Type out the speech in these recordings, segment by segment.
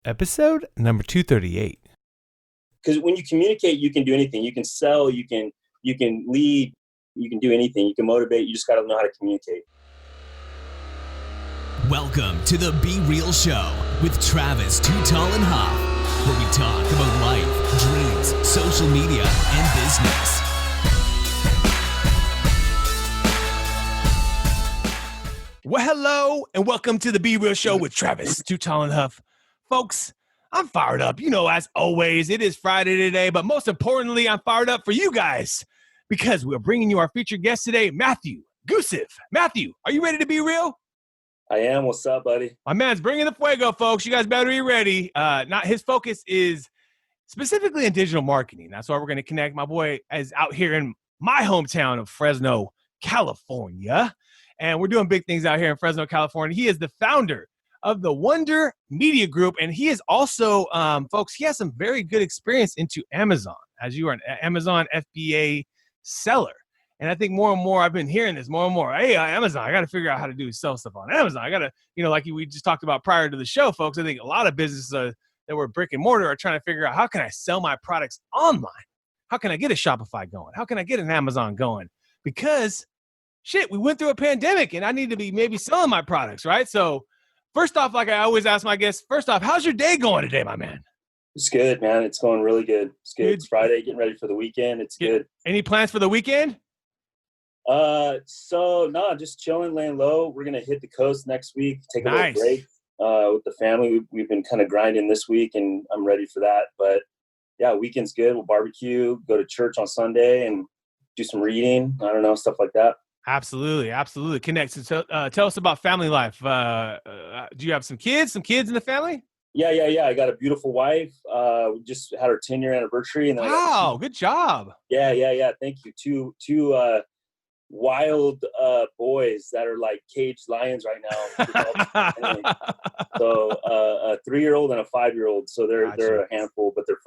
Episode number 238. Because when you communicate, you can do anything. You can sell, you can lead, you can do anything. You can motivate. You just got to know how to communicate. Welcome to the Be Real Show with Travis Too Tall and Huff, where we talk about life, dreams, social media, and business. Well, hello, and welcome to the Be Real Show with Travis Too Tall and Huff. Folks, I'm fired up. You know, as always, it is Friday today, but most importantly, I'm fired up for you guys because we're bringing you our featured guest today, Matthew Goosev. Matthew, are you ready to be real? I am. What's up, buddy? My man's bringing the fuego, folks. You guys better be ready. Not his focus is specifically in digital marketing. That's why we're going to connect. My boy is out here in my hometown of Fresno, California, and we're doing big things out here in Fresno, California. He is the founder of the Wonder Media Group, and he is also, folks, he has some very good experience into Amazon, as you are an Amazon FBA seller. And I think more and more, I've been hearing this more and more. Hey, Amazon, I got to figure out how to sell stuff on Amazon. I got to, like we just talked about prior to the show, folks. I think a lot of businesses that were brick and mortar are trying to figure out, how can I sell my products online? How can I get a Shopify going? How can I get an Amazon going? Because, shit, we went through a pandemic, and I need to be maybe selling my products, right? So first off, like I always ask my guests, first off, how's your day going today, my man? It's good, man. It's going really good. It's good. It's Friday, getting ready for the weekend. It's good. Any plans for the weekend? Just chilling, laying low. We're gonna hit the coast next week, take a little break with the family. We've been kind of grinding this week, and I'm ready for that. But yeah, weekend's good. We'll barbecue, go to church on Sunday, and do some reading. I don't know, stuff like that. Absolutely. Connect. So, tell us about family life. Do you have some kids in the family? Yeah. I got a beautiful wife. We just had our 10-year anniversary. And wow, good job. Yeah. Thank you. Two wild boys that are like caged lions right now. So a 3-year-old and a 5-year-old. So they're a handful, but they're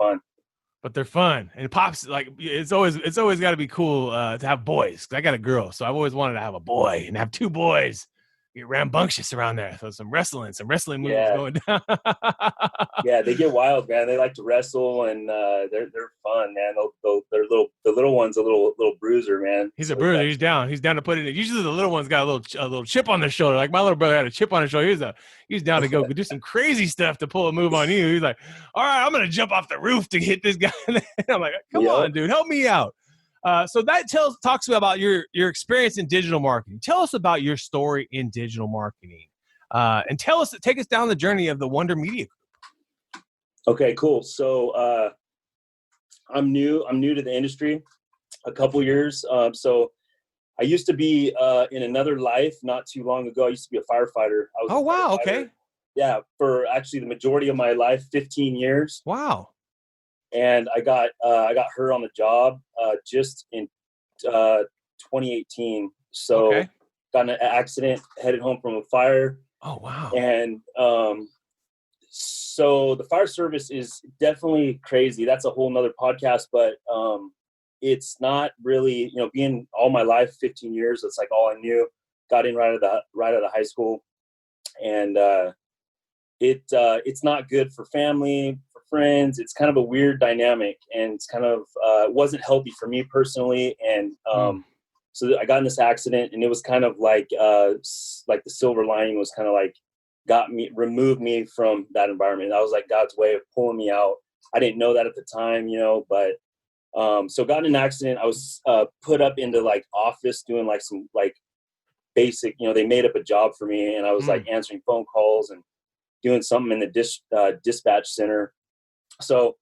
fun. And Pops, like, it's always got to be cool to have boys. 'Cause I got a girl, so I've always wanted to have a boy and have two boys. Get rambunctious around there. So some wrestling moves going down. Yeah, they get wild, man. They like to wrestle, and they're fun, man. The little one's a little bruiser, man. He's a bruiser. He's down to put it in. Usually the little one's got a little chip on their shoulder. Like my little brother had a chip on his shoulder. He's down to go do some crazy stuff to pull a move on you. He's like, all right, I'm gonna jump off the roof to hit this guy. And I'm like, come on, dude, help me out. So that talks about your experience in digital marketing. Tell us about your story in digital marketing, and take us down the journey of the Wonder Media Group. Okay, cool. So I'm new to the industry, a couple years. So I used to be in another life not too long ago. I used to be a firefighter. Oh, wow. Okay. Yeah, for actually the majority of my life, 15 years. Wow. And I got hurt on the job just in 2018. So got in an accident, headed home from a fire. Oh, wow. And so the fire service is definitely crazy. That's a whole nother podcast, but it's not really, being all my life, 15 years, it's like all I knew. Got in right out of high school. And it's not good for family, friends. It's kind of a weird dynamic, and it's kind of it wasn't healthy for me personally. And so I got in this accident, and it was kind of like the silver lining was kind of like removed me from that environment. That was like God's way of pulling me out. I didn't know that at the time, but so got in an accident. I was put up into like office doing like some like basic, they made up a job for me, and I was like answering phone calls and doing something in the dispatch center. So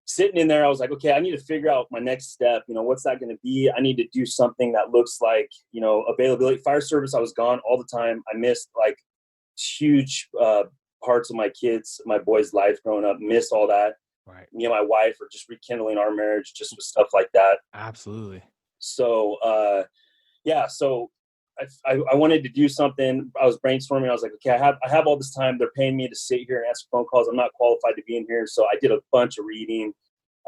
sitting in there, I was like, okay, I need to figure out my next step. What's that going to be? I need to do something that looks like, availability. Fire service, I was gone all the time. I missed like huge parts of my boy's life growing up, missed all that. Right. Me and my wife are just rekindling our marriage just with stuff like that. Absolutely. So, so I wanted to do something. I was brainstorming. I was like, okay, I have all this time. They're paying me to sit here and answer phone calls. I'm not qualified to be in here. So I did a bunch of reading.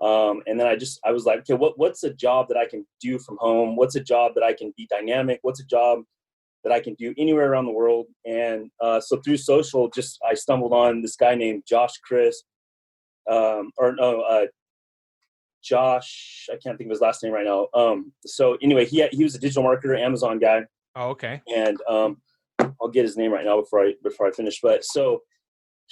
And then I was like, okay, what's a job that I can do from home? What's a job that I can be dynamic? What's a job that I can do anywhere around the world. And so through social, I stumbled on this guy named Josh Chris, Josh, I can't think of his last name right now. So anyway, he was a digital marketer, Amazon guy. Oh, okay. And I'll get his name right now before I finish. But so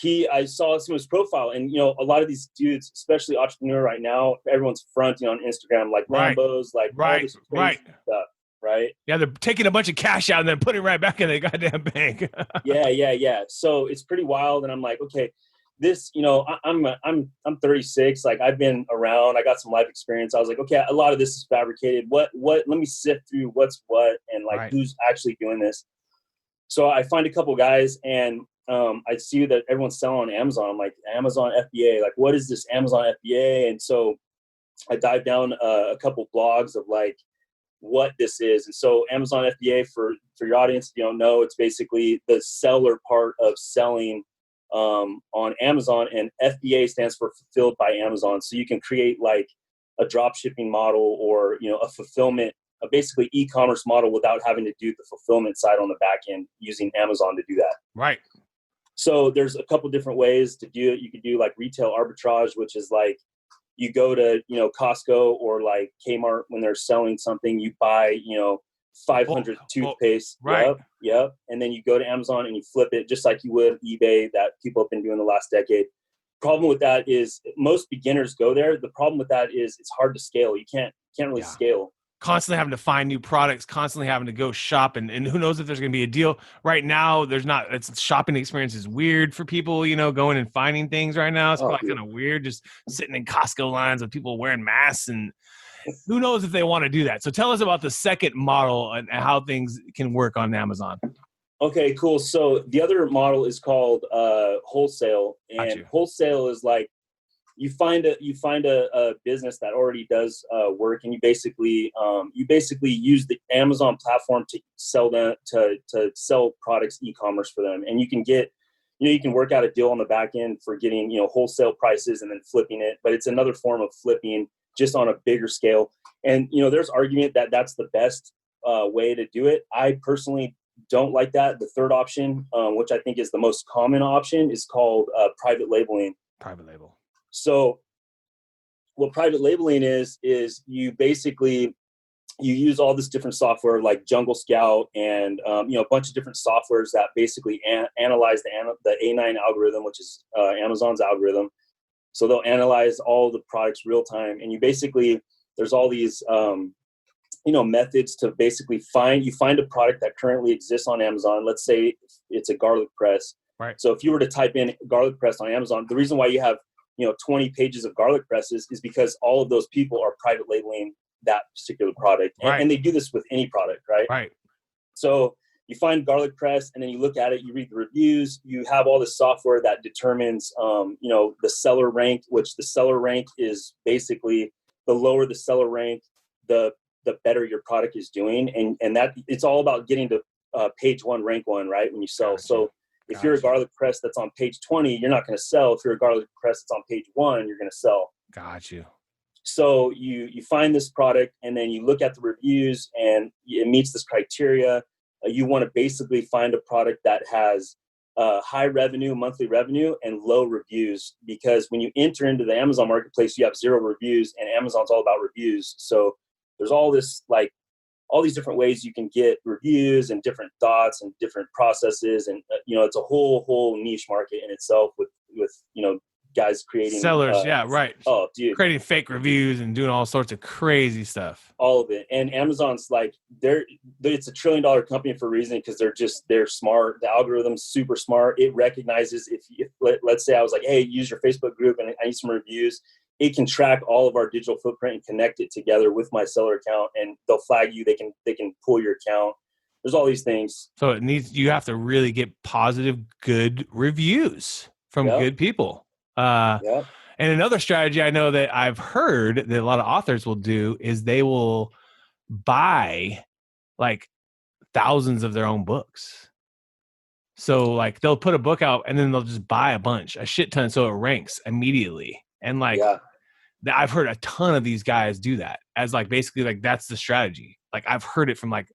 I saw some of his profile, and a lot of these dudes, especially entrepreneur right now, everyone's fronting on Instagram like Lambos, like all this crazy stuff, right? Yeah, they're taking a bunch of cash out and then putting it right back in the goddamn bank. Yeah. So it's pretty wild, and I'm like, okay, this, I'm 36, like I've been around, I got some life experience. I was like, okay, a lot of this is fabricated. What? Let me sift through what's what, and like who's actually doing this. So I find a couple guys, and I see that everyone's selling on Amazon. I'm like, Amazon FBA, like what is this Amazon FBA? And so I dive down a couple blogs of like what this is. And so Amazon FBA, for your audience, if you don't know, it's basically the seller part of selling on Amazon, and FBA stands for fulfilled by Amazon. So you can create like a drop shipping model or, a fulfillment, basically e-commerce model without having to do the fulfillment side on the back end, using Amazon to do that. Right. So there's a couple different ways to do it. You could do like retail arbitrage, which is like you go to, Costco or like Kmart when they're selling something, you buy, 500 toothpaste. Right. Yep. And then you go to Amazon and you flip it just like you would eBay, that people have been doing the last decade. Problem with that is most beginners go there. The problem with that is it's hard to scale. You can't really scale. Constantly having to find new products, constantly having to go shop, and who knows if there's going to be a deal. Right now, it's shopping experience is weird for people, going and finding things right now. It's probably kind of weird just sitting in Costco lines with people wearing masks, and who knows if they want to do that. So tell us about the second model and how things can work on Amazon. Okay, cool. So the other model is called Wholesale, and Wholesale is like, you find a business that already does work, and you basically use the Amazon platform to sell products e-commerce for them, and you can get, you can work out a deal on the back end for getting wholesale prices and then flipping it, but it's another form of flipping just on a bigger scale. And there's argument that that's the best way to do it. I personally don't like that. The third option, which I think is the most common option, is called private labeling. Private label. So what private labeling is you basically, you use all this different software like Jungle Scout and, a bunch of different softwares that basically analyze the A9 algorithm, which is Amazon's algorithm. So they'll analyze all the products real time. And you basically, there's all these, methods to basically find a product that currently exists on Amazon. Let's say it's a garlic press. Right. So if you were to type in garlic press on Amazon, the reason why you have 20 pages of garlic presses is because all of those people are private labeling that particular product. And they do this with any product, right? Right. So you find garlic press, and then you look at it, you read the reviews, you have all this software that determines, the seller rank, which the seller rank is basically the lower the seller rank, the better your product is doing. And that it's all about getting to page 1, rank 1, right? When you sell. Gotcha. So if you're a garlic press that's on page 20, you're not going to sell. If you're a garlic press that's on page 1, you're going to sell. Got you. So you find this product, and then you look at the reviews, and it meets this criteria. You want to basically find a product that has high revenue, monthly revenue, and low reviews, because when you enter into the Amazon marketplace, you have 0 reviews, and Amazon's all about reviews. So there's all this, like, all these different ways you can get reviews and different thoughts and different processes. And, it's a whole niche market in itself with guys creating sellers. Right. Oh, dude. Creating fake reviews and doing all sorts of crazy stuff. All of it. And Amazon's like, it's a $1 trillion company for a reason, because they're smart. The algorithm's super smart. It recognizes if let's say I was like, hey, use your Facebook group and I need some reviews. It can track all of our digital footprint and connect it together with my seller account, and they'll flag you. They can pull your account. There's all these things. So you have to really get positive, good reviews from good people. And another strategy I know that I've heard that a lot of authors will do is they will buy like thousands of their own books. So like they'll put a book out and then they'll just buy a shit ton, so it ranks immediately. And like I've heard a ton of these guys do that as like basically like that's the strategy. Like I've heard it from like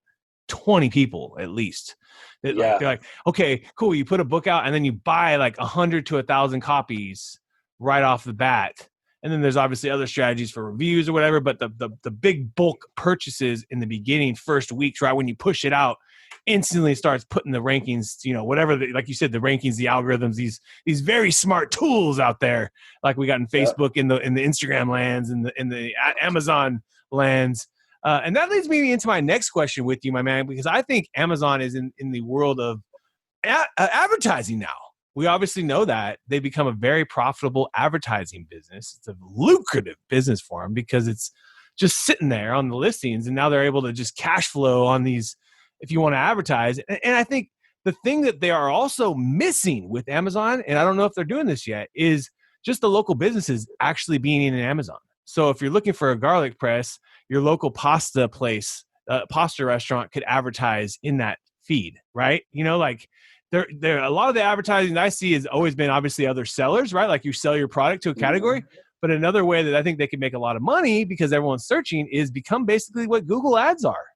20 people at least. That Yeah. they're like, okay, cool. You put a book out and then you buy like 100 to 1,000 copies right off the bat. And then there's obviously other strategies for reviews or whatever, but the big bulk purchases in the beginning, first weeks, right when you push it out, instantly starts putting the rankings, whatever, like you said, the rankings, the algorithms, these very smart tools out there, like we got in Facebook, in the Instagram lands, in the Amazon lands. And that leads me into my next question with you, my man, because I think Amazon is in the world of advertising now. We obviously know that they've become a very profitable advertising business. It's a lucrative business for them because it's just sitting there on the listings, and now they're able to just cash flow on these if you want to advertise. And I think the thing that they are also missing with Amazon, and I don't know if they're doing this yet, is just the local businesses actually being in Amazon. So if you're looking for a garlic press, your local pasta place, pasta restaurant could advertise in that feed, right? Like there a lot of the advertising that I see has always been obviously other sellers, right? Like you sell your product to a category. But another way that I think they could make a lot of money because everyone's searching is become basically what Google ads are,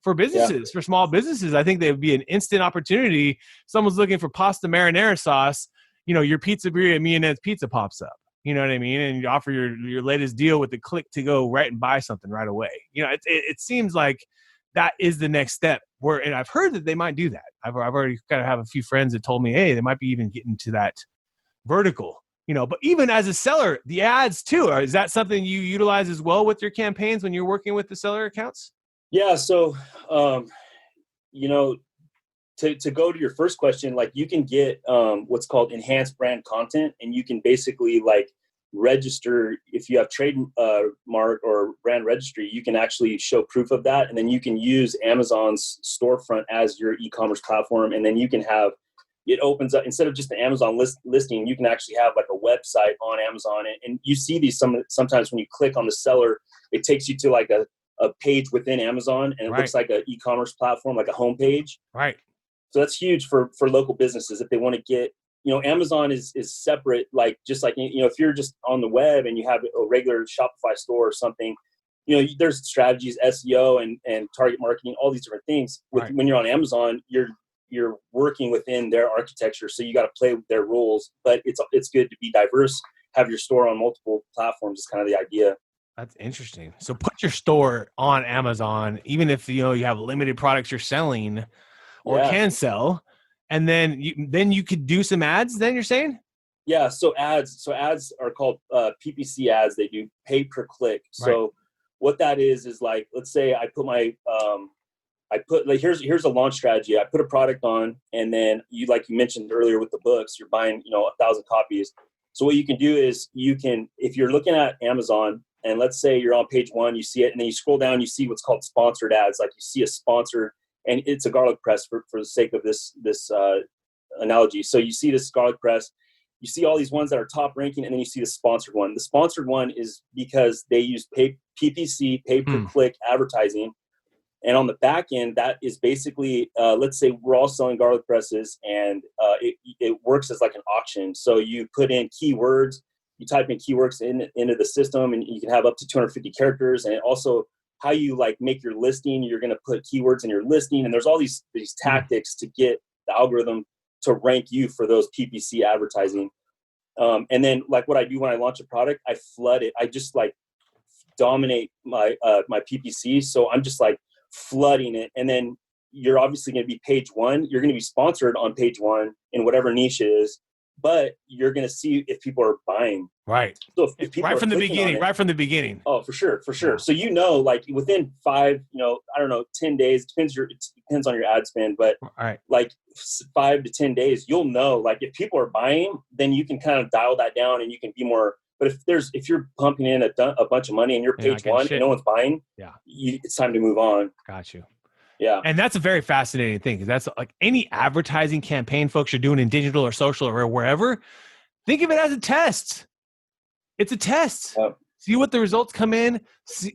for businesses, for small businesses. I think they would be an instant opportunity. Someone's looking for pasta marinara sauce, your Pizzeria Mianet's Pizza pops up. You know what I mean? And you offer your latest deal with the click to go right and buy something right away. It seems like that is the next step. And I've heard that they might do that. I've already kind of have a few friends that told me, hey, they might be even getting to that vertical. But even as a seller, the ads too, is that something you utilize as well with your campaigns when you're working with the seller accounts? Yeah. So, to go to your first question, like you can get what's called enhanced brand content, and you can basically like register if you have trademark or brand registry. You can actually show proof of that, and then you can use Amazon's storefront as your e-commerce platform, and then you can have it opens up instead of just the Amazon listing. You can actually have like a website on Amazon, and you see these sometimes when you click on the seller, it takes you to like a page within Amazon, and it looks like an e-commerce platform, like a homepage. Right. So that's huge for local businesses if they want to get, Amazon is separate, like just like, if you're just on the web and you have a regular Shopify store or something, there's strategies, SEO and target marketing, all these different things. When you're on Amazon, you're working within their architecture. So you got to play with their rules, but it's good to be diverse, have your store on multiple platforms is kind of the idea. That's interesting. So put your store on Amazon, even if you have limited products you're selling or can sell, and then you could do some ads. Then you're saying, so ads are called PPC ads. They do pay per click. So what that is like, let's say I put my here's a launch strategy. I put a product on, and then you mentioned earlier with the books, you're buying 1,000 copies. So what you can do is if you're looking at Amazon, and let's say you're on page 1, you see it, and then you scroll down, you see what's called sponsored ads. Like you see a sponsored, and it's a garlic press for the sake of this analogy. So you see this garlic press, you see all these ones that are top ranking, and then you see the sponsored one. The sponsored one is because they use PPC, pay per click advertising. And on the back end, that is basically, let's say we're all selling garlic presses, and it works as like an auction. So you put in keywords, you type in keywords into the system, and you can have up to 250 characters. And also how you make your listing, you're going to put keywords in your listing. And there's all these tactics to get the algorithm to rank you for those PPC advertising. And then what I do when I launch a product, I flood it. I just dominate my PPC. So I'm just flooding it. And then you're obviously going to be page 1. You're going to be sponsored on page 1 in whatever niche it is, but you're going to see if people are buying. Right. So if people right from the beginning. Oh, for sure. Yeah. So, within 5, 10 days, it depends on your ad spend, but 5 to 10 days, you'll know, if people are buying, then you can kind of dial that down and you can be more. But if you're pumping in a bunch of money and you're page 1 and no one's buying, it's time to move on. Got you. Yeah. And that's a very fascinating thing, because that's any advertising campaign folks are doing in digital or social or wherever. Think of it as a test. It's a test. Yep. See what the results come in.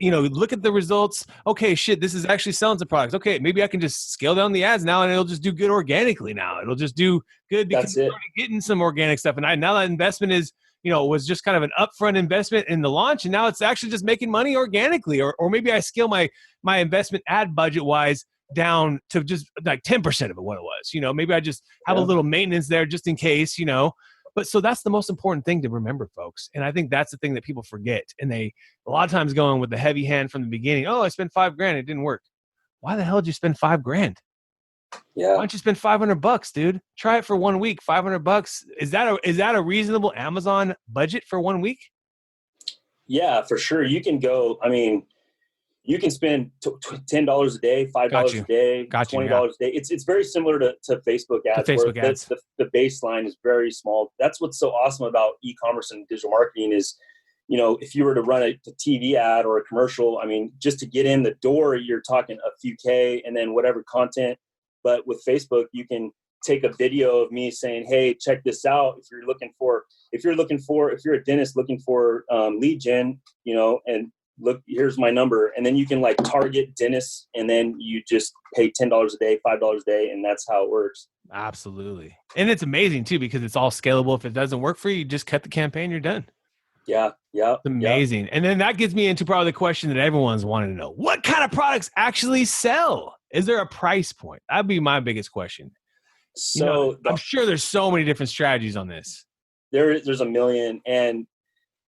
Look at the results. Okay, shit, this is actually selling some products. Okay, maybe I can just scale down the ads now, and it'll just do good organically now. It'll just do good because we're already getting some organic stuff. And now that investment is, was just kind of an upfront investment in the launch, and now it's actually just making money organically. Or maybe I scale my investment ad budget wise down to just like 10% of it, what it was. Maybe I just have a little maintenance there just in case, But so that's the most important thing to remember, folks. And I think that's the thing that people forget. And they a lot of times going with the heavy hand from the beginning. Oh, I spent $5,000. It didn't work. Why the hell did you spend $5,000? Yeah. Why don't you spend $500, dude? Try it for 1 week. $500. Is that a reasonable Amazon budget for 1 week? Yeah, for sure. You can go. I mean, you can spend $10 a day, $5 a day, $20 a day. It's very similar to Facebook ads. The baseline is very small. That's what's so awesome about e-commerce and digital marketing is, if you were to run a TV ad or a commercial, I mean, just to get in the door, you're talking a few K and then whatever content. But with Facebook, you can take a video of me saying, "Hey, check this out. If you're a dentist looking for lead gen, and look, here's my number." And then you can like target dentists, and then you just pay $10 a day, $5 a day, and that's how it works. Absolutely. And it's amazing too, because it's all scalable. If it doesn't work for you, you just cut the campaign, you're done. Yeah. It's amazing. And then that gets me into probably the question that everyone's wanting to know. What kind of products actually sell? Is there a price point? That'd be my biggest question. So I'm sure there's so many different strategies on this. There's a million, and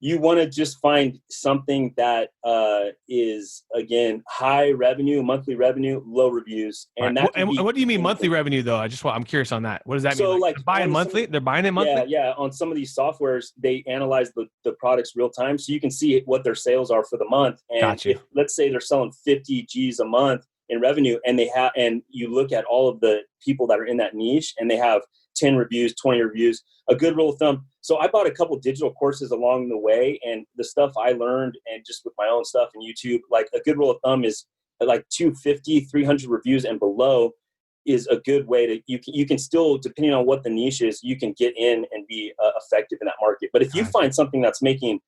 you want to just find something that is, again, high revenue, monthly revenue, low reviews. And right. And what do you mean monthly revenue though? I'm curious on that. What does that mean? So like they're buying monthly? They're buying it monthly? Yeah. On some of these softwares, they analyze the products real time. So you can see what their sales are for the month. And if, let's say they're selling 50 G's a month in revenue, and you look at all of the people that are in that niche and they have 10 reviews, 20 reviews, a good rule of thumb. So I bought a couple digital courses along the way, and the stuff I learned, and just with my own stuff and YouTube, like a good rule of thumb is like 250, 300 reviews and below is a good way to, you can still, depending on what the niche is, you can get in and be effective in that market. But if you find something that's making,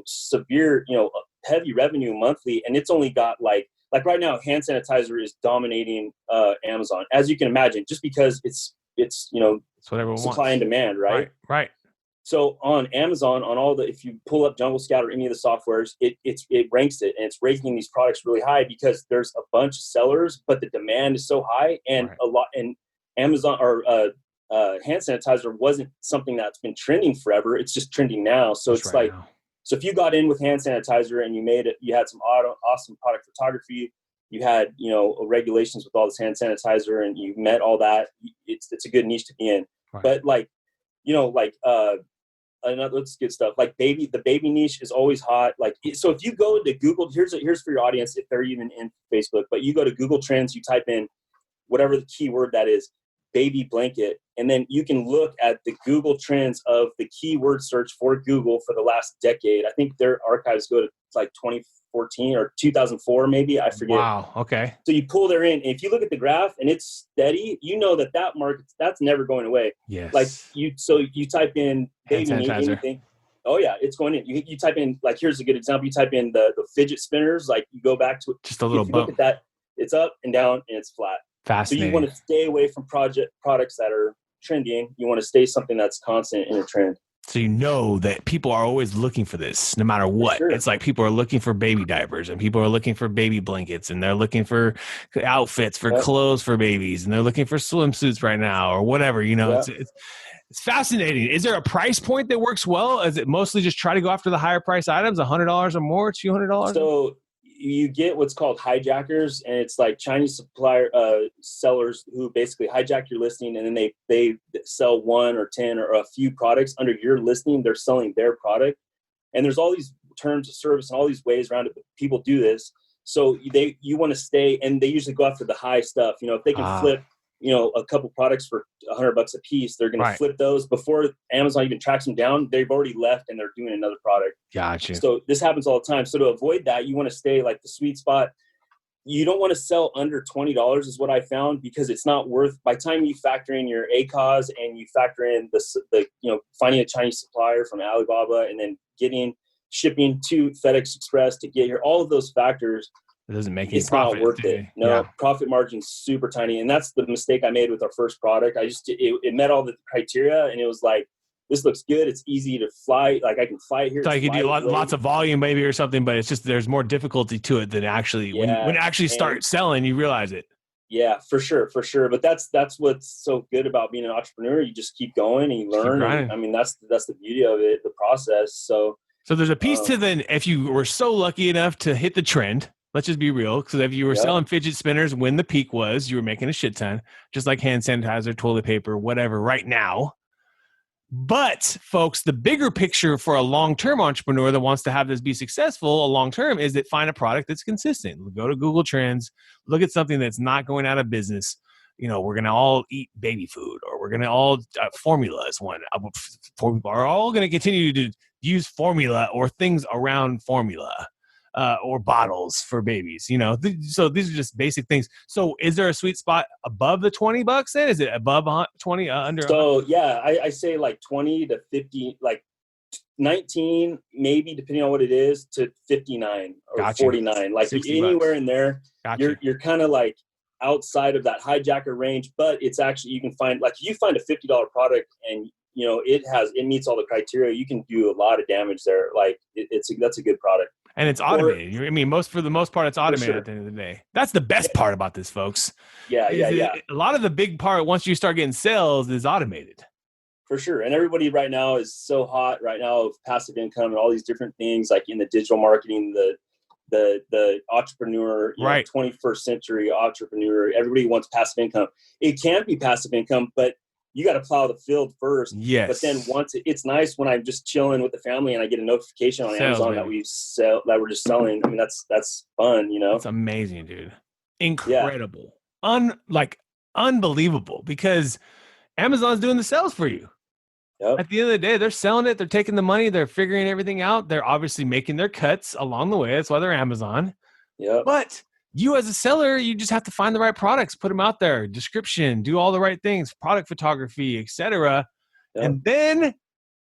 severe, heavy revenue monthly, and it's only got like right now, hand sanitizer is dominating Amazon, as you can imagine, just because it's what everyone supply wants. And demand, right? Right. So on Amazon, on if you pull up Jungle Scout or any of the softwares, it ranks it, and it's ranking these products really high because there's a bunch of sellers, but the demand is so high, and and Amazon or hand sanitizer wasn't something that's been trending forever. It's just trending now. So it's like, so if you got in with hand sanitizer and you made it, you had some awesome product photography, you had, regulations with all this hand sanitizer, and you met all that, it's a good niche to be in. Right. But let's get stuff like the baby niche is always hot. Like, so if you go to Google, here's for your audience, if they're even in Facebook, but you go to Google Trends, you type in whatever the keyword that is, baby blanket, and then you can look at the Google Trends of the keyword search for Google for the last decade. I think their archives go to like 2014 or 2004, maybe, I forget. Wow. Okay. So you pull there in, and if you look at the graph and it's steady, that market, that's never going away. Yes. Like you type in baby anything. Oh yeah, it's going in. You type in, like, here's a good example. You type in the fidget spinners, like you go back to it. Just a little bump. Look at that, it's up and down and it's flat. Fascinating. So you want to stay away from products that are trending. You want to stay something that's constant in a trend. So that people are always looking for this, no matter what. Sure. It's like people are looking for baby diapers, and people are looking for baby blankets, and they're looking for outfits for clothes for babies, and they're looking for swimsuits right now or whatever. It's fascinating. Is there a price point that works well? Is it mostly just try to go after the higher price items, $100 or more, $200? So you get what's called hijackers, and it's like Chinese supplier sellers who basically hijack your listing, and then they sell 1 or 10 or a few products under your listing. They're selling their product, and there's all these terms of service and all these ways around it. But people do this, so you want to stay, and they usually go after the high stuff. If they can flip, a couple products for $100 a piece, they're going to flip those before Amazon even tracks them down. They've already left and they're doing another product. Gotcha. So this happens all the time. So to avoid that, you want to stay like the sweet spot. You don't want to sell under $20 is what I found, because it's not worth, by the time you factor in your ACOS and you factor in the finding a Chinese supplier from Alibaba and then shipping to FedEx Express to get here, all of those factors, it doesn't make any It's profit. not worth it. No, profit margin's super tiny. And that's the mistake I made with our first product. It met all the criteria, and it was like, this looks good. It's easy to fly. Like, I can fly here. So you could do lots of volume maybe or something, but it's just, there's more difficulty to it than actually, when it actually starts selling, you realize it. Yeah, for sure. But that's what's so good about being an entrepreneur. You just keep going and you learn. And I mean, that's the beauty of it, the process. So there's a piece to then, if you were so lucky enough to hit the trend, let's just be real. Because if you were selling fidget spinners when the peak was, you were making a shit ton, just like hand sanitizer, toilet paper, whatever, right now. But folks, the bigger picture for a long-term entrepreneur that wants to have this be successful long-term is that find a product that's consistent. Go to Google Trends, look at something that's not going out of business. You know, we're going to all eat baby food, or we're going to all formula is one. People are all going to continue to use formula or things around formula. Or bottles for babies, you know. So these are just basic things. So is there a sweet spot above the $20 then? Is it above 20, under? So yeah, I say like 20 to 50, like 19, maybe depending on what it is, to 59 or 49. Like anywhere in there, you're kind of like outside of that hijacker range, but it's actually, you can find, like, you find a $50 product and you know, it meets all the criteria. You can do a lot of damage there. Like that's a good product. And it's automated. I mean, for the most part, it's automated at the end of the day. That's the best part about this, folks. Yeah. A lot of the big part, once you start getting sales, is automated. For sure. And everybody right now is so hot right now of passive income and all these different things, like in the digital marketing, the entrepreneur, right. 21st century entrepreneur. Everybody wants passive income. It can be passive income, but you got to plow the field first. Yes. But then once it's nice when I'm just chilling with the family and I get a notification on Amazon that we're just selling. I mean, that's fun, you know? It's amazing, dude. Incredible. Unbelievable, because Amazon's doing the sales for you. Yep. At the end of the day, they're selling it. They're taking the money. They're figuring everything out. They're obviously making their cuts along the way. That's why they're Amazon. Yeah. But you as a seller, you just have to find the right products, put them out there, description, do all the right things, product photography, etc. Yep. And then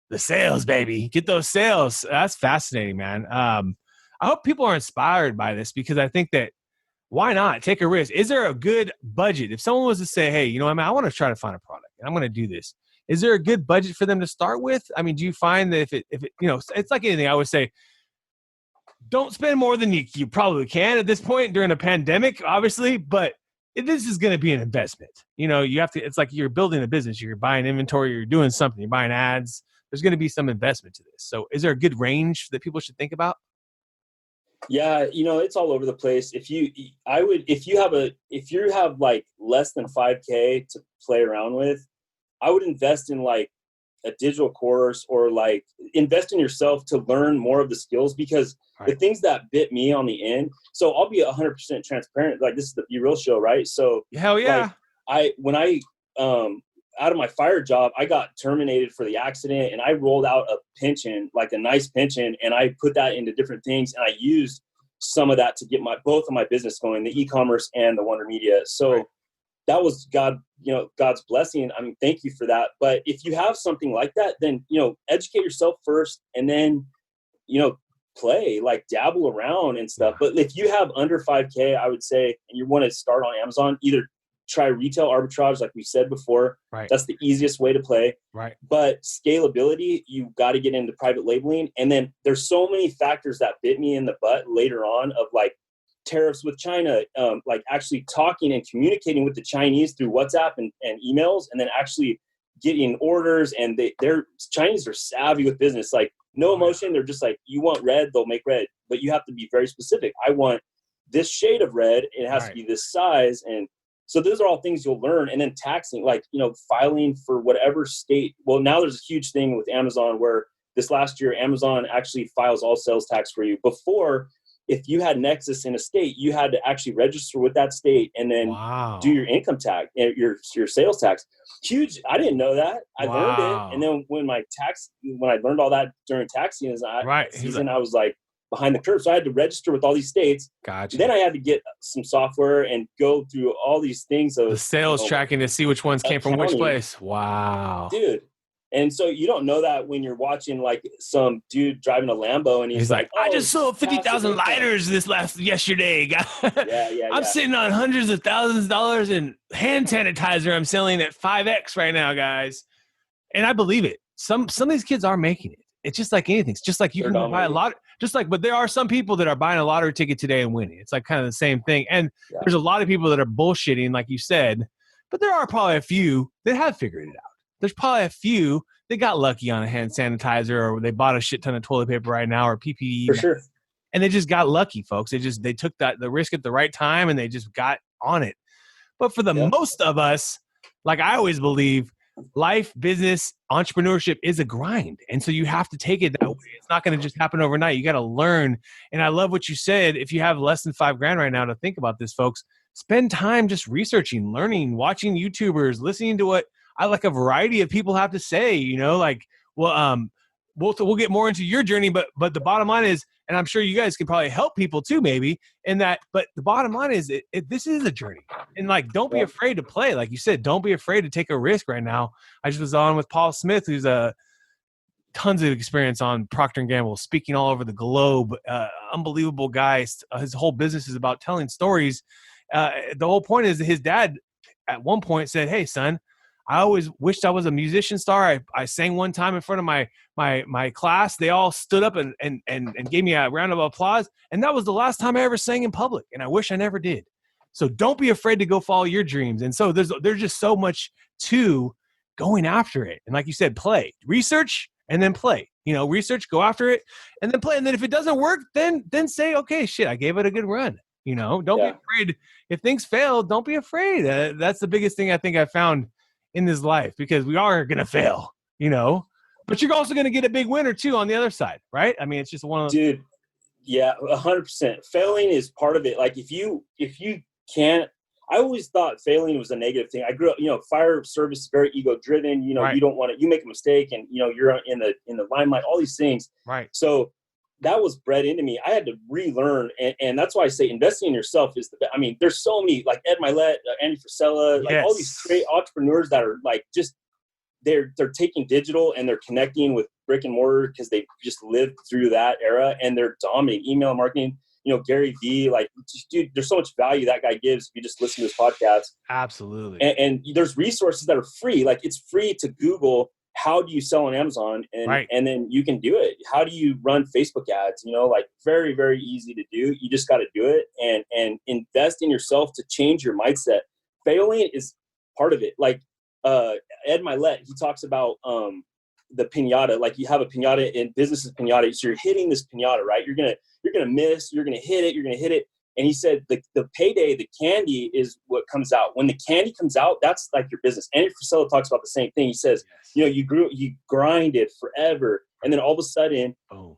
the sales, baby. Get those sales. That's fascinating, man. I hope people are inspired by this, because I think that why not take a risk? Is there a good budget? If someone was to say, hey, you know what, man, I want to try to find a product and I'm going to do this. Is there a good budget for them to start with? I mean, do you find that if it, you know, it's like anything, I would say, don't spend more than you probably can at this point during a pandemic, obviously, but this is going to be an investment. You know, you have to, it's like you're building a business, you're buying inventory, you're doing something, you're buying ads. There's going to be some investment to this. So is there a good range that people should think about? Yeah, you know, it's all over the place. If you have like less than 5K to play around with, I would invest in like a digital course, or like invest in yourself to learn more of the skills, because the things that bit me on the end. So I'll be 100% transparent. Like, this is the Be Real show, right? So hell yeah. Like, when I out of my fire job, I got terminated for the accident, and I rolled out a pension, like a nice pension, and I put that into different things, and I used some of that to get both of my business going, the e-commerce and the Wonder Media. So that was God's blessing. I mean, thank you for that. But if you have something like that, then, you know, educate yourself first, and then, you know, play, like dabble around and stuff. But if you have under 5K, I would say, and you want to start on Amazon, either try retail arbitrage, like we said before. Right. That's the easiest way to play. Right. But scalability, you got to get into private labeling. And then there's so many factors that bit me in the butt later on, of like tariffs with China, like actually talking and communicating with the Chinese through WhatsApp and emails, and then actually getting orders. And they're Chinese are savvy with business, like no emotion. They're just like, you want red, they'll make red, but you have to be very specific. I want this shade of red. It has to be this size. And so those are all things you'll learn. And then taxing, like, you know, filing for whatever state. Well, now there's a huge thing with Amazon where this last year, Amazon actually files all sales tax for you. Before, if you had Nexus in a state, you had to actually register with that state and then do your income tax, your sales tax. Huge. I didn't know that. I learned it. And then when I learned all that during tax season, I was like behind the curve. So I had to register with all these states. Gotcha. Then I had to get some software and go through all these things of the sales tracking to see which ones came from which place. Wow. Dude. And so you don't know that when you're watching like some dude driving a Lambo and he's like, I just sold 50,000 lighters yesterday. I'm sitting on hundreds of thousands of dollars in hand sanitizer. I'm selling at 5X right now, guys. And I believe it. Some of these kids are making it. it's just like anything. It's just like you They're can go buy a dominating. lot, just like, but there are some people that are buying a lottery ticket today and winning. It's like kind of the same thing. And there's a lot of people that are bullshitting, like you said, but there are probably a few that have figured it out. There's probably a few that got lucky on a hand sanitizer, or they bought a shit ton of toilet paper right now, or PPE. For sure. And they just got lucky, folks. They took the risk at the right time, and they just got on it. But for the most of us, like I always believe, life, business, entrepreneurship is a grind. And so you have to take it that way. It's not going to just happen overnight. You got to learn. And I love what you said. If you have less than $5,000 right now to think about this, folks, spend time just researching, learning, watching YouTubers, listening to what I like a variety of people have to say, we'll get more into your journey, but the bottom line is, and I'm sure you guys can probably help people too, maybe in that, but the bottom line is this is a journey, and like, don't be afraid to play. Like you said, don't be afraid to take a risk right now. I just was on with Paul Smith, who's tons of experience on Procter & Gamble, speaking all over the globe, unbelievable guy. His whole business is about telling stories. The whole point is that his dad at one point said, "Hey son, I always wished I was a musician star. I sang one time in front of my class. They all stood up and gave me a round of applause. And that was the last time I ever sang in public. And I wish I never did. So don't be afraid to go follow your dreams." And so there's just so much to going after it. And like you said, play, research, and then play. Research, go after it, and then play. And then if it doesn't work, then say, okay, shit, I gave it a good run. Don't be afraid. If things fail, don't be afraid. That's the biggest thing I think I found in this life, because we are going to fail, but you're also going to get a big winner too on the other side, right? I mean, it's just one of those. Dude, yeah, 100%. Failing is part of it. Like if you can't, I always thought failing was a negative thing. I grew up, fire service is very ego driven. Right. You don't want to, you make a mistake and, you're in the limelight, all these things. Right. So that was bred into me. I had to relearn. And that's why I say investing in yourself is the best. I mean, there's so many, like Ed Milet, Andy Frisella, like all these great entrepreneurs that are like, just, they're taking digital and they're connecting with brick and mortar because they just lived through that era, and they're dominating email marketing. Gary Vee, like, dude, there's so much value that guy gives if you just listen to his podcast. Absolutely. And there's resources that are free. Like, it's free to Google, how do you sell on Amazon? And then you can do it. How do you run Facebook ads? Like, very, very easy to do. You just got to do it and invest in yourself to change your mindset. Failing is part of it. Like, Ed Milet, he talks about the piñata. Like, you have a piñata in business is piñata. So you're hitting this piñata, right? You're gonna miss. You're gonna hit it. And he said the payday, the candy is what comes out. When the candy comes out, that's like your business. Andy Frisella talks about the same thing. He says, you grinded forever, and then all of a sudden,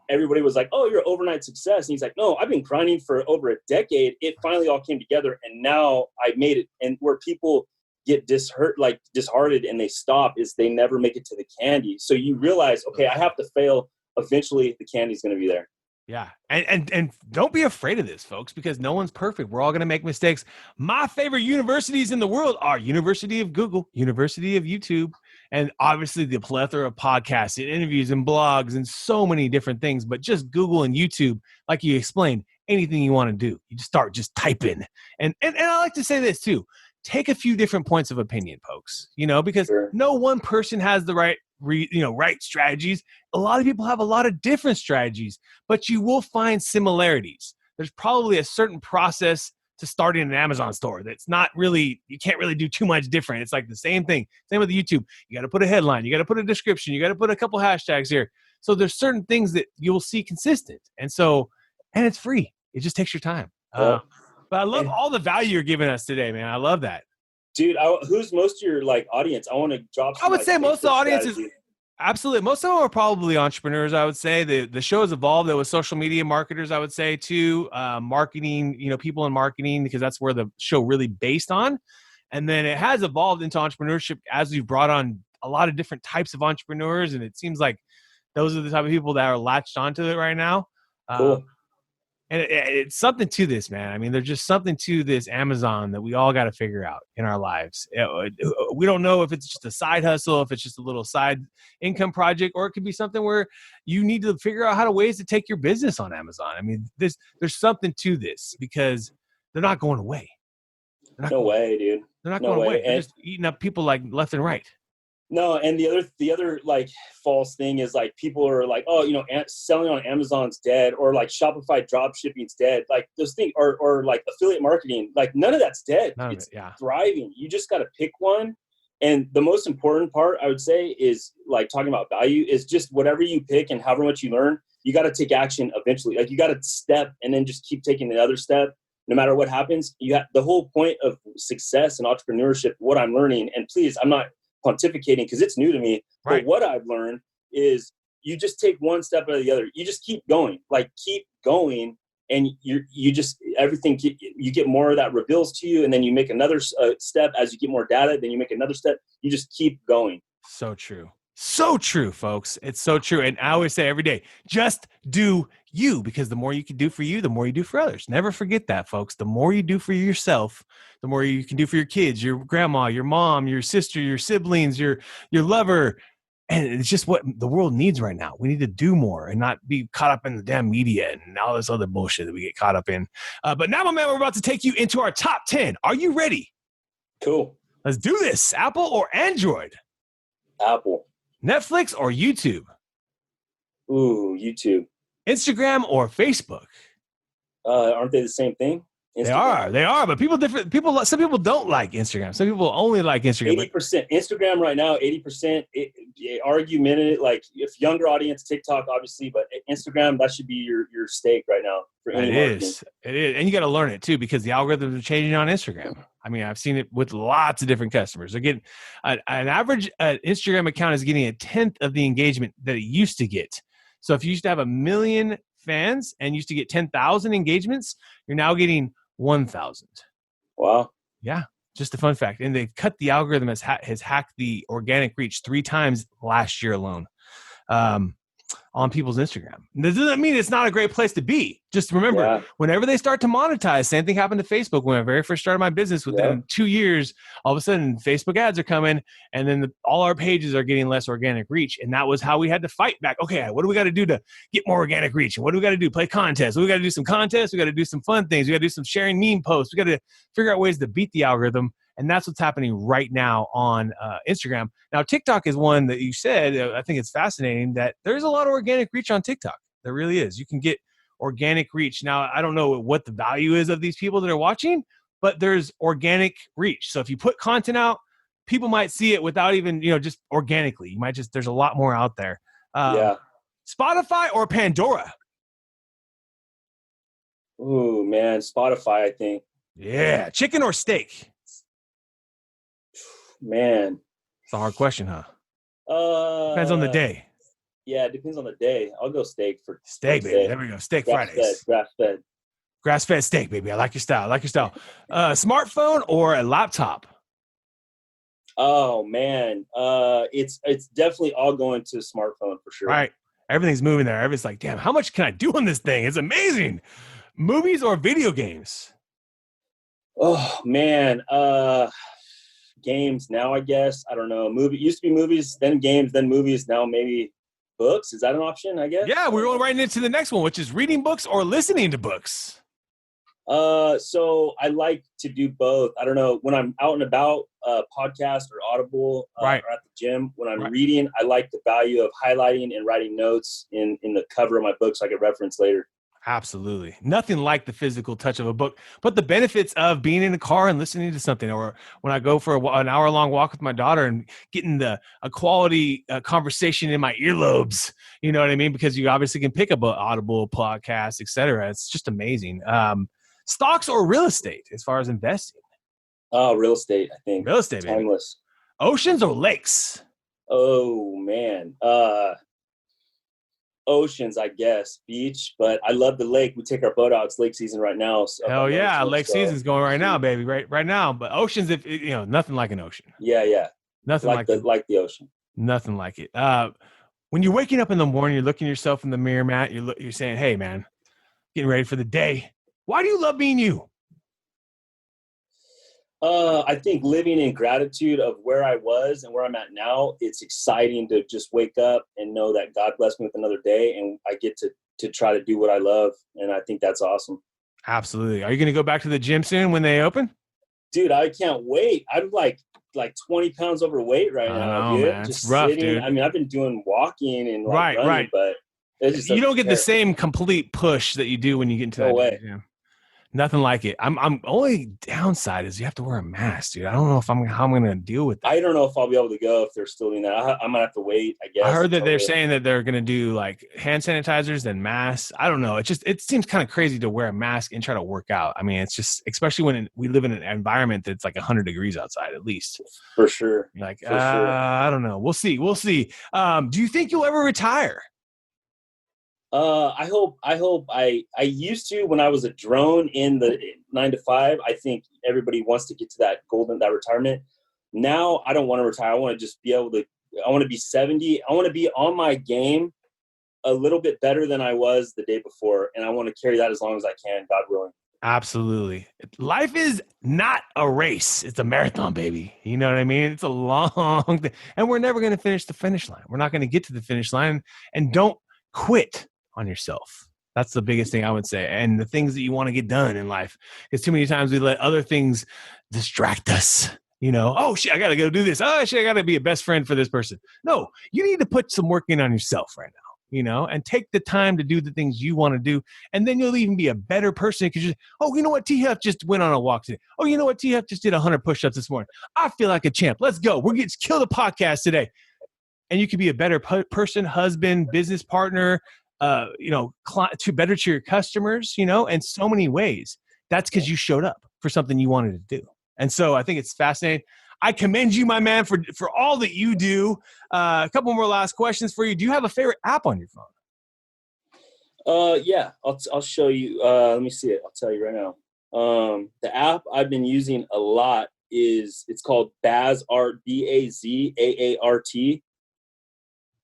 everybody was like, "Oh, you're an overnight success." And he's like, "No, I've been grinding for over a decade. It finally all came together, and now I made it." And where people get disheartened and they stop is they never make it to the candy. So you realize, okay, I have to fail. Eventually the candy's going to be there. Yeah. And don't be afraid of this, folks, because no one's perfect. We're all going to make mistakes. My favorite universities in the world are University of Google, University of YouTube, and obviously the plethora of podcasts and interviews and blogs and so many different things. But just Google and YouTube, like you explained, anything you want to do, you just start just and I like to say this too. Take a few different points of opinion, folks, because no one person has the right strategies. A lot of people have a lot of different strategies, but you will find similarities. There's probably a certain process to starting an Amazon store that's not really, you can't really do too much different. It's like the same thing. Same with YouTube. You got to put a headline, you got to put a description, you got to put a couple hashtags here. So there's certain things that you'll see consistent. And it's free. It just takes your time. But I love all the value you're giving us today, man. I love that. Dude, who's most of your audience? I want to drop some, I would say most of the audience is absolutely. Most of them are probably entrepreneurs, I would say. The show has evolved. There was social media marketers, I would say, too. Marketing, people in marketing, because that's where the show really based on. And then it has evolved into entrepreneurship as we've brought on a lot of different types of entrepreneurs. And it seems like those are the type of people that are latched onto it right now. Cool. And it's something to this, man. I mean, there's just something to this Amazon that we all got to figure out in our lives. We don't know if it's just a side hustle, if it's just a little side income project, or it could be something where you need to figure out ways to take your business on Amazon. I mean, there's something to this because they're not going away. No way, dude. They're not going away. They're just eating up people like left and right. No, and the other like false thing is like people are like, oh, selling on Amazon's dead, or like Shopify drop shipping's dead. Like those things, or like affiliate marketing, like none of that's dead. None of It's it, yeah. thriving. You just got to pick one. And the most important part, I would say, is like talking about value is just whatever you pick and however much you learn, you got to take action eventually. Like you got to step and then just keep taking the other step. No matter what happens, you got the whole point of success and entrepreneurship. What I'm learning, and please, I'm not pontificating because it's new to me. Right. But what I've learned is you just take one step out of the other. You just keep going, and you just everything. You get more of that reveals to you, and then you make another step as you get more data. Then you make another step. You just keep going. So true. So true, folks. It's so true. And I always say every day, just do you, because the more you can do for you, the more you do for others. Never forget that, folks. The more you do for yourself, the more you can do for your kids, your grandma, your mom, your sister, your siblings, your lover. And it's just what the world needs right now. We need to do more and not be caught up in the damn media and all this other bullshit that we get caught up in. But now, my man, we're about to take you into our top 10. Are you ready? Cool. Let's do this. Apple or Android? Apple. Netflix or YouTube? Ooh, YouTube. Instagram or Facebook? Aren't they the same thing? Instagram. They are, but some people don't like Instagram. Some people only like Instagram. 80%. Instagram right now, 80%. Argumented, like if younger audience, TikTok, obviously, but Instagram, that should be your stake right now for any marketing. It is. And you got to learn it too, because the algorithms are changing on Instagram. I mean, I've seen it with lots of different customers. They're getting an average Instagram account is getting 1/10 of the engagement that it used to get. So if you used to have 1 million fans and used to get 10,000 engagements, you're now getting 1,000. Wow. Yeah. Just a fun fact. And they've cut the algorithm, has hacked the organic reach 3 times last year alone on people's Instagram. This doesn't mean it's not a great place to be. Just remember, whenever they start to monetize, same thing happened to Facebook when I very first started my business. Within 2 years, all of a sudden, Facebook ads are coming, and then all our pages are getting less organic reach. And that was how we had to fight back. Okay, what do we got to do to get more organic reach? And what do we got to do? Play contests. We got to do some contests. We got to do some fun things. We got to do some sharing meme posts. We got to figure out ways to beat the algorithm. And that's what's happening right now on Instagram. Now, TikTok is one that you said, I think it's fascinating that there's a lot of organic reach on TikTok. There really is. You can get organic reach. Now, I don't know what the value is of these people that are watching, but there's organic reach. So if you put content out, people might see it without even, just organically. You might there's a lot more out there. Spotify or Pandora? Ooh, man, Spotify, I think. Yeah. Chicken or steak? Man, it's a hard question, huh? Depends on the day. Yeah, it depends on the day. I'll go steak for steak, baby. There we go. Steak Fridays. Grass-fed steak, baby. I like your style. Smartphone or a laptop? Oh man, it's definitely all going to smartphone for sure. Right, everything's moving there. Everybody's like, damn, how much can I do on this thing? It's amazing. Movies or video games? Oh man, games now, I guess. I don't know. Used to be movies, then games, then movies. Now maybe books. Is that an option? I guess. Yeah, we're going right into the next one, which is reading books or listening to books. So I like to do both. I don't know, when I'm out and about, podcast or Audible, or at the gym. When I'm reading, I like the value of highlighting and writing notes in the cover of my book so I can reference later. Absolutely. Nothing like the physical touch of a book, but the benefits of being in a car and listening to something, or when I go for an hour-long walk with my daughter and getting a quality conversation in my earlobes, you know what I mean? Because you obviously can pick up an Audible podcast, et cetera. It's just amazing. Stocks or real estate as far as investing? Oh, real estate, I think. Real estate, baby. Timeless. Oceans or lakes? Oh, man. Oceans, I guess. Beach, but I love the lake. We take our boat out. It's lake season right now. So hell yeah, lake season's going right now, baby. Right now. But oceans, nothing like an ocean. Yeah. Nothing like the ocean. Nothing like it. When you're waking up in the morning, you're looking at yourself in the mirror, Matt. You're saying, "Hey, man, getting ready for the day." Why do you love being you? I think living in gratitude of where I was and where I'm at now, it's exciting to just wake up and know that God blessed me with another day, and I get to try to do what I love, and I think that's awesome. Absolutely. Are you going to go back to the gym soon when they open? Dude, I can't wait. I'm like 20 pounds overweight right now, dude. Man. Just It's rough, sitting. dude. I mean, I've been doing walking and like running, Right. but it's just You don't get the terrible. same complete push that you do when you get into No that way. gym. Nothing like it. I'm only downside is you have to wear a mask, dude. I don't know how I'm gonna deal with that. I don't know if I'll be able to go if they're still doing that. I might have to wait, I guess. I heard that they're saying that they're gonna do like hand sanitizers and masks. I don't know. It seems kind of crazy to wear a mask and try to work out. I mean, it's just, especially when we live in an environment that's like 100 degrees outside at least. For sure. Like, For sure. I don't know. We'll see. Do you think you'll ever retire? I hope I used to when I was a drone in the 9 to 5. I think everybody wants to get to that retirement. Now I don't want to retire. I want to just be able to, I want to be 70. I want to be on my game a little bit better than I was the day before. And I want to carry that as long as I can, God willing. Absolutely. Life is not a race. It's a marathon, baby. You know what I mean? It's a long thing. And we're never going to finish the finish line. We're not going to get to the finish line. And don't quit on yourself. That's the biggest thing I would say. And the things that you want to get done in life. Because too many times we let other things distract us. You know, oh shit, I got to go do this. Oh shit, I got to be a best friend for this person. No, you need to put some work in on yourself right now, you know, and take the time to do the things you want to do. And then you'll even be a better person because oh, you know what? T-Huff just went on a walk today. Oh, you know what? T-Huff just did 100 push-ups this morning. I feel like a champ. Let's go. We're going to kill the podcast today. And you can be a better person, husband, business partner, you know, better to your customers, you know, in so many ways. That's because you showed up for something you wanted to do. And so I think it's fascinating. I commend you, my man, for all that you do. A couple more last questions for you. Do you have a favorite app on your phone? Yeah, I'll show you. Let me see it. I'll tell you right now. The app I've been using a lot it's called BazArt, BAZAART.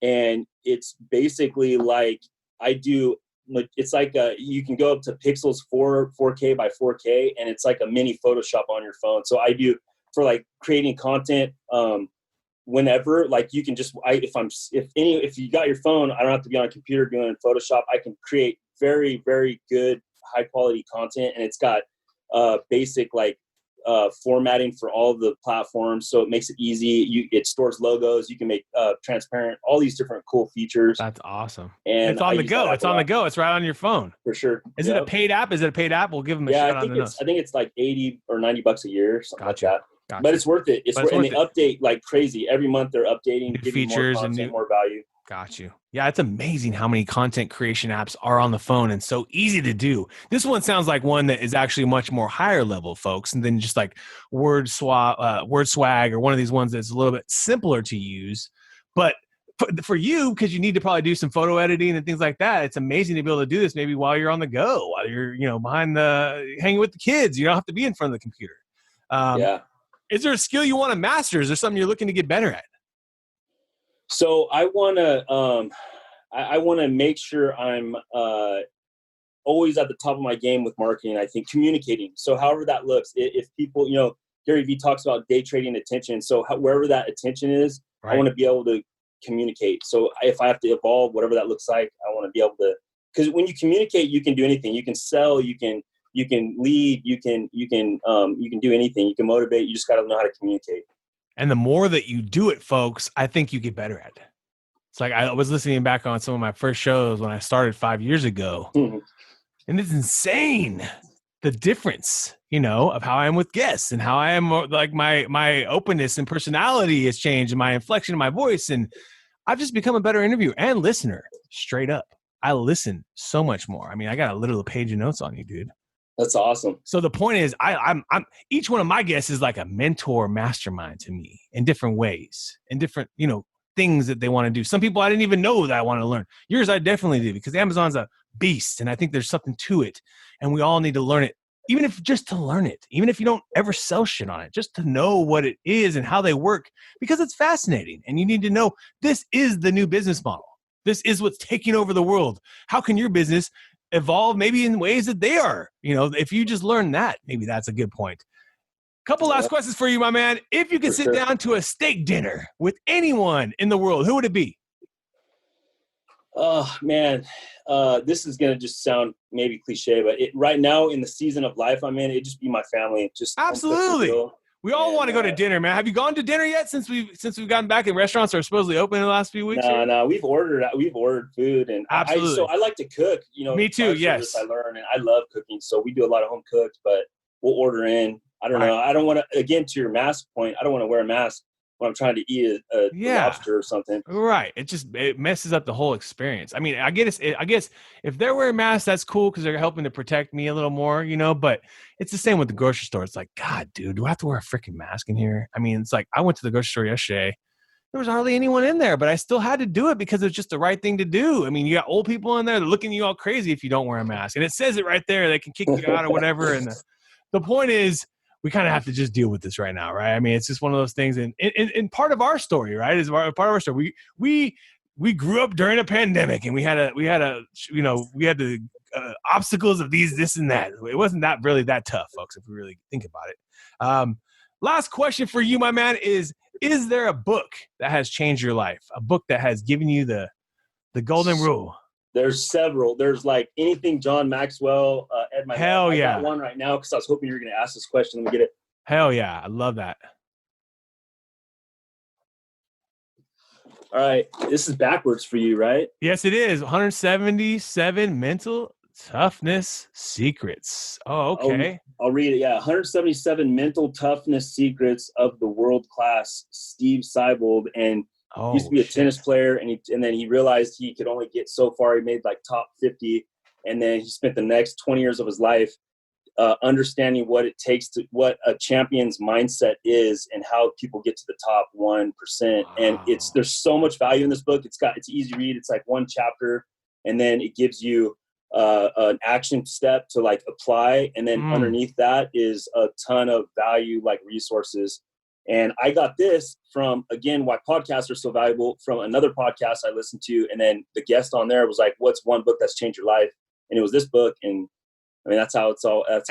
And it's basically like it's like you can go up to pixels 4K by 4K, and it's like a mini Photoshop on your phone. So I do for like creating content whenever, like you can just if you got your phone, I don't have to be on a computer doing Photoshop. I can create very, very good high quality content, and it's got basic like formatting for all the platforms, so it makes it easy. It stores logos. You can make transparent, all these different cool features. That's awesome. And it's on the go. It's on the go. It's right on your phone. For sure. Is it a paid app? We'll give them a shot on the nose. I think it's like $80 or $90 a year, something like that. Gotcha. But it's worth it. They update like crazy. Every month they're updating, new features more content, more value. Got you. Yeah, it's amazing how many content creation apps are on the phone and so easy to do. This one sounds like one that is actually much more higher level, folks, and then just like Word Swag or one of these ones that's a little bit simpler to use. But for you, because you need to probably do some photo editing and things like that, it's amazing to be able to do this maybe while you're on the go, while you're hanging with the kids. You don't have to be in front of the computer. Yeah. Is there a skill you want to master? Is there something you're looking to get better at? So I want to make sure I'm always at the top of my game with marketing. I think communicating. So however that looks, if people, Gary Vee talks about day trading attention. So wherever that attention is, right. I want to be able to communicate. So if I have to evolve, whatever that looks like, I want to be able to, because when you communicate, you can do anything. You can sell, you can lead, you can do anything. You can motivate. You just got to know how to communicate. And the more that you do it, folks, I think you get better at it. It's like I was listening back on some of my first shows when I started 5 years ago. Mm-hmm. And it's insane, the difference, of how I am with guests and how I am, like my openness and personality has changed and my inflection of my voice. And I've just become a better interviewer and listener, straight up. I listen so much more. I mean, I got a literal page of notes on you, dude. That's awesome. So the point is, I'm each one of my guests is like a mentor mastermind to me in different ways, in different, things that they want to do. Some people I didn't even know that I want to learn. Yours I definitely do, because Amazon's a beast, and I think there's something to it, and we all need to learn it, even if just to learn it, even if you don't ever sell shit on it, just to know what it is and how they work, because it's fascinating, and you need to know this is the new business model. This is what's taking over the world. How can your business evolve maybe in ways that they are? If you just learn that, maybe that's a good point. Couple last questions for you, my man. If you could sit down to a steak dinner with anyone in the world, who would it be? Oh man, this is gonna just sound maybe cliche, but right now in the season of life I'm in, it just be my family, just home cooked Absolutely. meal. We all want to And go to dinner, man. Have you gone to dinner yet since we've gotten back and restaurants are supposedly open in the last few weeks here? no, we've ordered food, and so Absolutely. I like to cook. Me too. Fire service I Yes. learned, and I love cooking, so we do a lot of home cooked, but we'll order in. I don't Right. know. I don't want to, again, to your mask point, I don't want to wear a mask when I'm trying to eat a Yeah. lobster or something. Right. It messes up the whole experience. I mean, I guess if they're wearing masks, that's cool because they're helping to protect me a little more, But it's the same with the grocery store. It's like, God, dude, do I have to wear a freaking mask in here? I mean, it's like I went to the grocery store yesterday. There was hardly anyone in there, but I still had to do it because it's just the right thing to do. I mean, you got old people in there that are looking at you all crazy if you don't wear a mask, and it says it right there. They can kick you out or whatever. And the point is, we kind of have to just deal with this right now, right? I mean, it's just one of those things, and part of our story, right, is part of our story. We grew up during a pandemic, and we had the obstacles of this and that. It wasn't that really that tough, folks, if we really think about it. Last question for you, my man, is there a book that has changed your life? A book that has given you the golden rule? There's several. There's like anything John Maxwell, Ed Milet. Hell yeah. I got one right now because I was hoping you were going to ask this question. Let me get it. Hell yeah. I love that. All right. This is backwards for you, right? Yes, it is. 177 mental toughness secrets. Oh, okay. I'll read it. Yeah. 177 mental toughness secrets of the world class Steve Seibold. And he used to be a tennis player, and then he realized he could only get so far. He made like top 50, and then he spent the next 20 years of his life understanding what it takes to what a champion's mindset is and how people get to the top 1%. Wow. And there's so much value in this book. It's easy to read. It's like one chapter, and then it gives you an action step to like apply, and then underneath that is a ton of value, like resources. And I got this from, again, why podcasts are so valuable, from another podcast I listened to. And then the guest on there was like, what's one book that's changed your life? And it was this book. And I mean, that's how that's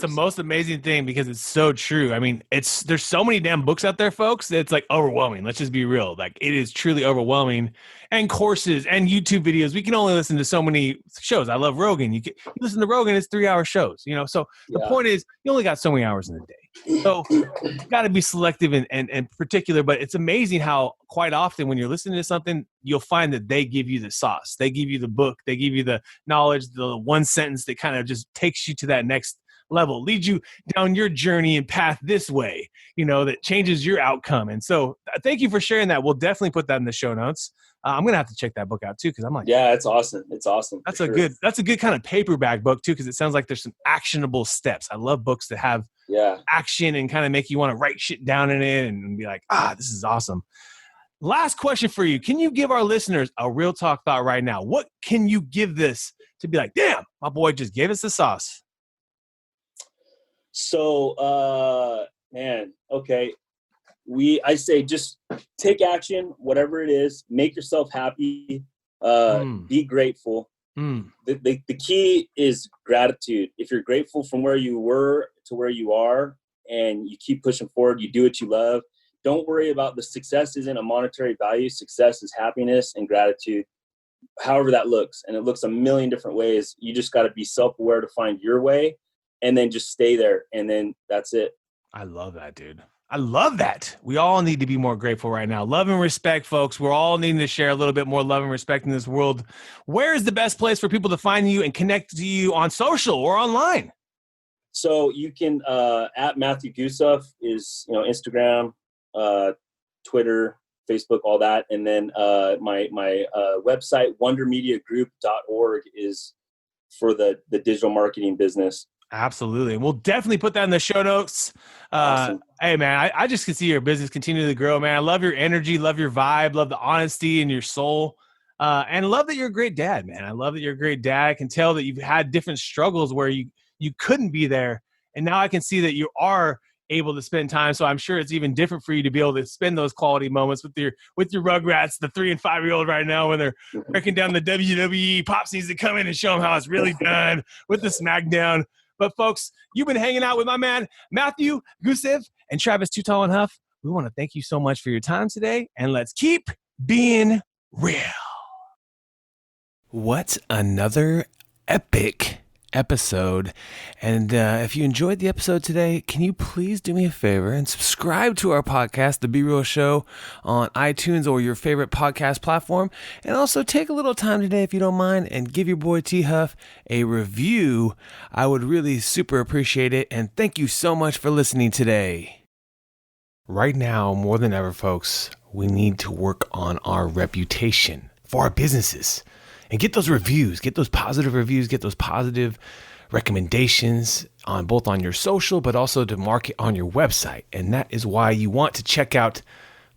the most amazing thing, because it's so true. I mean, there's so many damn books out there, folks. It's like overwhelming. Let's just be real. Like, it is truly overwhelming. And courses and YouTube videos. We can only listen to so many shows. I love Rogan. You listen to Rogan, it's 3-hour shows, So the point is, you only got so many hours in a day. So you got to be selective and particular. But it's amazing how quite often when you're listening to something, you'll find that they give you the sauce. They give you the book. They give you the knowledge, the one sentence that kind of just takes you to that next level, leads you down your journey and path this way, that changes your outcome. And so thank you for sharing that. We'll definitely put that in the show notes. I'm going to have to check that book out too, because I'm like, yeah, it's awesome. It's awesome. That's a good kind of paperback book too, because it sounds like there's some actionable steps. I love books that have action and kind of make you want to write shit down in it and be like, this is awesome. Last question for you. Can you give our listeners a real talk thought right now? What can you give this to be like, damn, my boy just gave us the sauce? So, man, okay. I say just take action, whatever it is, make yourself happy, be grateful. The key is gratitude. If you're grateful from where you were to where you are and you keep pushing forward, you do what you love. Don't worry about the success isn't a monetary value. Success is happiness and gratitude, however that looks. And it looks a million different ways. You just got to be self-aware to find your way and then just stay there. And then that's it. I love that, dude. I love that. We all need to be more grateful right now. Love and respect, folks. We're all needing to share a little bit more love and respect in this world. Where is the best place for people to find you and connect to you on social or online? So you can, at Matthew Goosev is, Instagram, Twitter, Facebook, all that. And then my website, wondermediagroup.org, is for the digital marketing business. Absolutely. And we'll definitely put that in the show notes. Awesome. Hey, man, I just can see your business continue to grow, man. I love your energy, love your vibe, love the honesty in your soul. And love that you're a great dad, man. I love that you're a great dad. I can tell that you've had different struggles where you couldn't be there. And now I can see that you are able to spend time. So I'm sure it's even different for you to be able to spend those quality moments with your Rugrats, the 3 and 5-year-old right now, when they're breaking down the WWE. Pops needs to come in and show them how it's really done with the SmackDown. But folks, you've been hanging out with my man, Matthew Goosev and Travis Too Tall and Huff. We want to thank you so much for your time today, and let's keep being real. What another epic episode. And if you enjoyed the episode today, can you please do me a favor and subscribe to our podcast, The Be Real Show, on iTunes or your favorite podcast platform. And also take a little time today, if you don't mind, and give your boy T Huff a review. I would really super appreciate it. And thank you so much for listening today. Right now, more than ever, folks, we need to work on our reputation for our businesses and get those reviews, get those positive reviews, get those positive recommendations on both on your social, but also to market on your website. And that is why you want to check out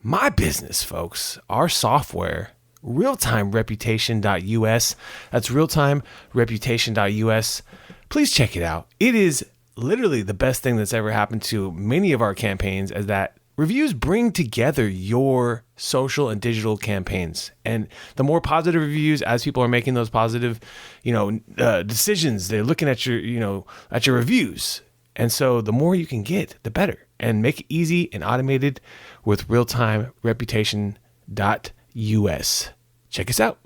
my business, folks, our software, realtimereputation.us. That's realtimereputation.us. Please check it out. It is literally the best thing that's ever happened to many of our campaigns, as that reviews bring together your social and digital campaigns. And the more positive reviews, as people are making those positive, decisions, they're looking at your, at your reviews. And so the more you can get, the better. And make it easy and automated with realtimereputation.us. Check us out.